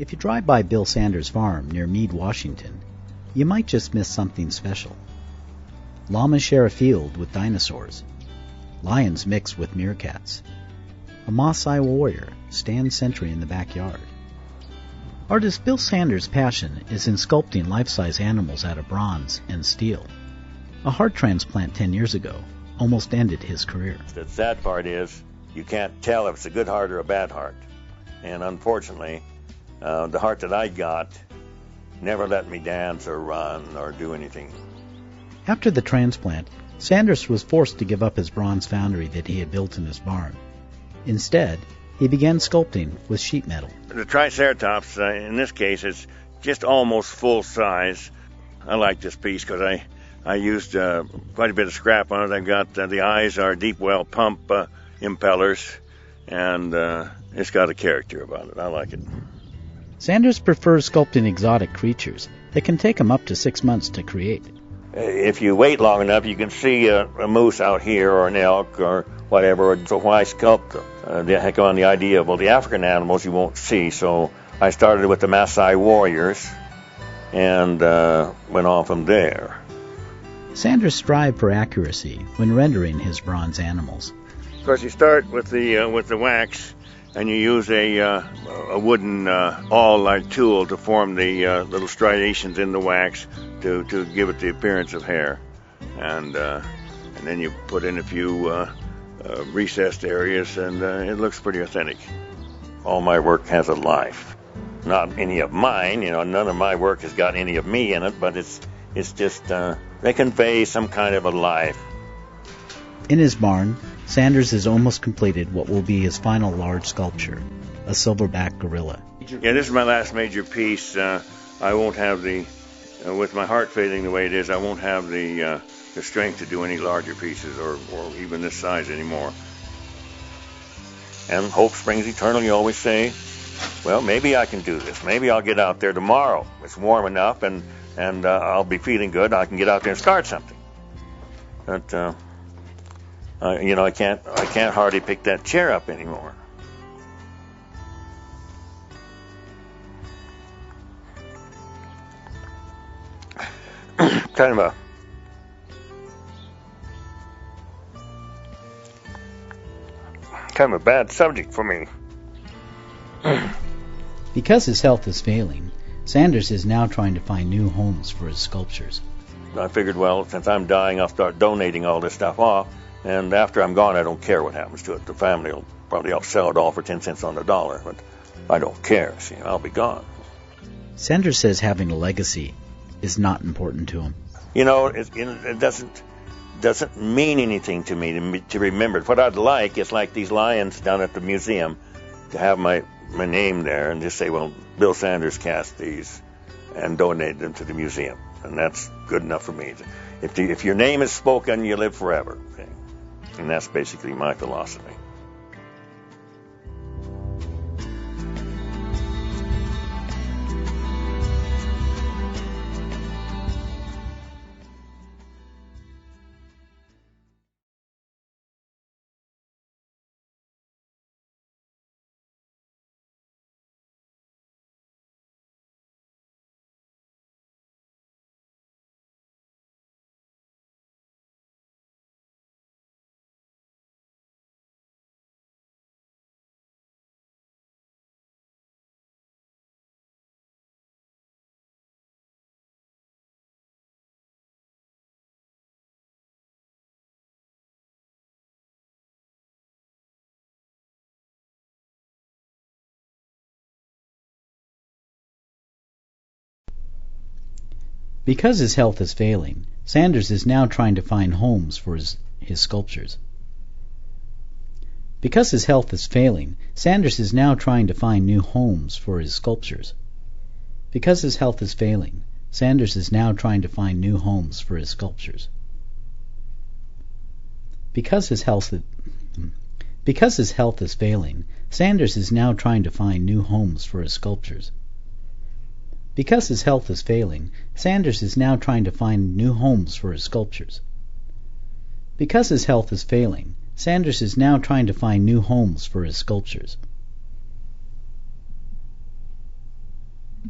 If you drive by Bill Sanders' farm near Meade, Washington, you might just miss something special. Llamas share a field with dinosaurs. Lions mix with meerkats. A Maasai warrior stands sentry in the backyard. Artist Bill Sanders' passion is in sculpting life-size animals out of bronze and steel. A heart transplant 10 years ago almost ended his career. The sad part is you can't tell if it's a good heart or a bad heart. And unfortunately, the heart that I got never let me dance or run or do anything. After the transplant, Sanders was forced to give up his bronze foundry that he had built in his barn. Instead, he began sculpting with sheet metal. The Triceratops, in this case, is just almost full size. I like this piece because I used quite a bit of scrap on it. I've got the eyes are deep well pump impellers, and it's got a character about it. I like it. Sanders prefers sculpting exotic creatures that can take him up to 6 months to create. If you wait long enough, you can see a moose out here or an elk or whatever. So why sculpt on the idea of, well, the African animals you won't see. So I started with the Maasai warriors and went on from there. Sanders strived for accuracy when rendering his bronze animals. Of course, you start with the wax, and you use a wooden awl-like tool to form the little striations in the wax to give it the appearance of hair, and then you put in a few recessed areas, and it looks pretty authentic. All my work has a life, not any of mine. None of my work has got any of me in it, but it's just they convey some kind of a life. In his barn, Sanders has almost completed what will be his final large sculpture, a silverback gorilla. Yeah, this is my last major piece. I won't have with my heart failing the way it is, I won't have the strength to do any larger pieces or even this size anymore. And hope springs eternal, you always say. Well, maybe I can do this. Maybe I'll get out there tomorrow. It's warm enough, and I'll be feeling good. I can get out there and start something. But I can't hardly pick that chair up anymore. kind of a bad subject for me. Because his health is failing, Sanders is now trying to find new homes for his sculptures. I figured, well, since I'm dying, I'll start donating all this stuff off. And after I'm gone, I don't care what happens to it. The family will probably sell it all for 10 cents on the dollar, but I don't care. See, I'll be gone. Sanders says having a legacy is not important to him. It doesn't mean anything to me to remember it. What I'd like is like these lions down at the museum, to have my name there and just say, well, Bill Sanders cast these and donated them to the museum. And that's good enough for me. If your name is spoken, you live forever. Okay? And that's basically my philosophy. Because his health is failing, Sanders is now trying to find homes for his sculptures. Because his health is failing, Sanders is now trying to find new homes for his sculptures. Because his health is failing, Sanders is now trying to find new homes for his sculptures. Because his health is failing, Sanders is now trying to find new homes for his sculptures. Because his health is failing, Sanders is now trying to find new homes for his sculptures. Because his health is failing, Sanders is now trying to find new homes for his sculptures.